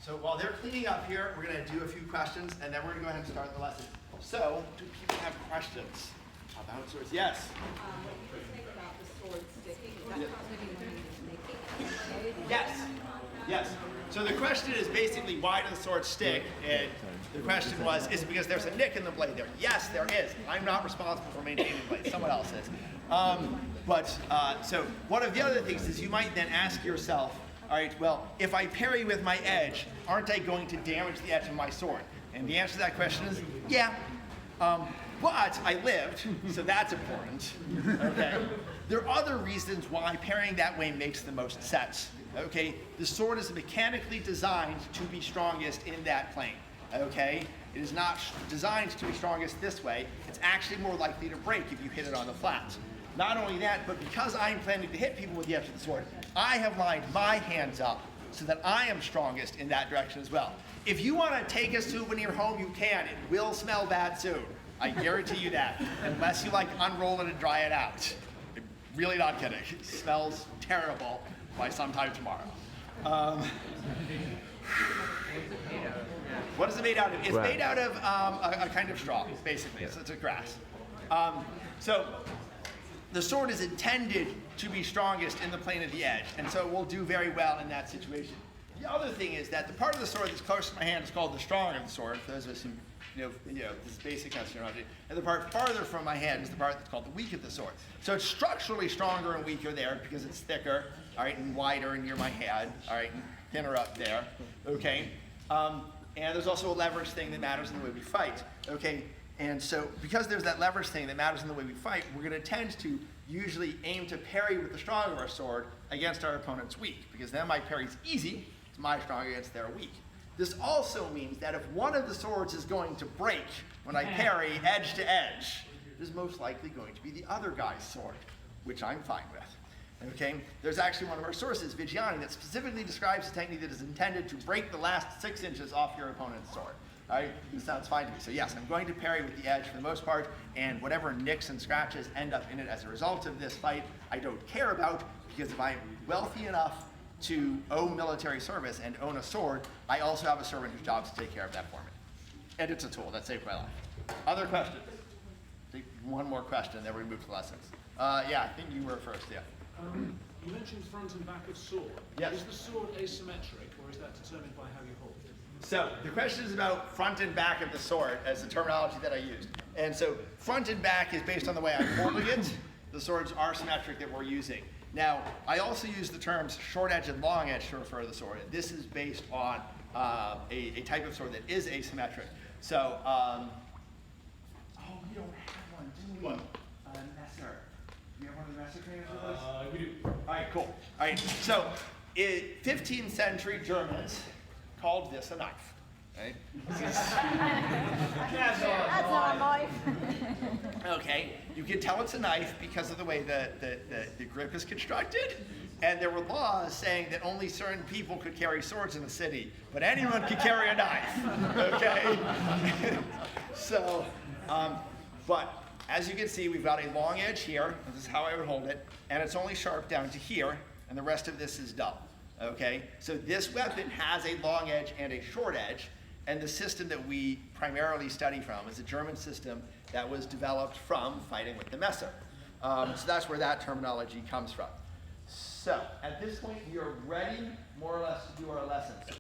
So while they're cleaning up here, we're going to do a few questions, and then we're going to go ahead and start the lesson. So, do people have questions about swords? Yes? What you were saying about the sword sticking, is that possibly when you make it? Yes. Yes. So the question is basically, why do the swords stick? And the question was, is it because there's a nick in the blade there? Yes, there is. I'm not responsible for maintaining the blade. Someone else is. So one of the other things is you might then ask yourself, all right, well, if I parry with my edge, aren't I going to damage the edge of my sword? And the answer to that question is, yeah. But I lived, so that's important. Okay. There are other reasons why parrying that way makes the most sense. Okay, the sword is mechanically designed to be strongest in that plane. Okay, it is not designed to be strongest this way. It's actually more likely to break if you hit it on the flat. Not only that, but because I'm planning to hit people with the edge of the sword, I have lined my hands up so that I am strongest in that direction as well. If you want to take a souvenir home, you can. It will smell bad soon. I guarantee you that, unless you like unroll it and dry it out. I'm really not kidding. It smells terrible by sometime tomorrow. What is it made out of? It's made out of a kind of straw, basically. So it's a grass. So the sword is intended to be strongest in the plane of the edge, and so it will do very well in that situation. The other thing is that the part of the sword that's close to my hand is called the strong of the sword. For those of us who this basic terminology. And the part farther from my hand is the part that's called the weak of the sword. So it's structurally stronger and weaker there because it's thicker, all right, and wider and near my head, all right, and thinner up there, okay? And there's also a leverage thing that matters in the way we fight, okay? And so because there's that leverage thing that matters in the way we fight, we're going to tend to usually aim to parry with the strong of our sword against our opponent's weak, because then my parry's easy, it's my strong against their weak. This also means that if one of the swords is going to break when I parry edge to edge, it is most likely going to be the other guy's sword, which I'm fine with. Okay? There's actually one of our sources, Giuliano, that specifically describes a technique that is intended to break the last 6 inches off your opponent's sword. All right? This sounds fine to me. So yes, I'm going to parry with the edge for the most part, and whatever nicks and scratches end up in it as a result of this fight, I don't care about, because if I'm wealthy enough to owe military service and own a sword, I also have a servant whose job is to take care of that for me. And it's a tool that saved my life. Other questions? Take one more question, then we move to lessons. Yeah, I think you were first, yeah. You mentioned front and back of sword. Yes. Is the sword asymmetric, or is that determined by how you hold it? So the question is about front and back of the sword as the terminology that I used. And so front and back is based on the way I'm holding it. The swords are symmetric that we're using. Now, I also use the terms short edge and long edge to refer to the sword. This is based on a type of sword that is asymmetric. So, we don't have one, do we? What? Messer. Do you have one of the Messer trainers with us? We do. All right, cool. All right, so 15th century Germans called this a knife. Right? That's not a knife. Okay, you can tell it's a knife because of the way the grip is constructed. And there were laws saying that only certain people could carry swords in the city, but anyone could carry a knife, okay? So, but as you can see, we've got a long edge here. This is how I would hold it. And it's only sharp down to here, and the rest of this is dull, okay? So this weapon has a long edge and a short edge. And the system that we primarily study from is a German system that was developed from fighting with the Messer. So that's where that terminology comes from. So at this point, we are ready, more or less, to do our lessons.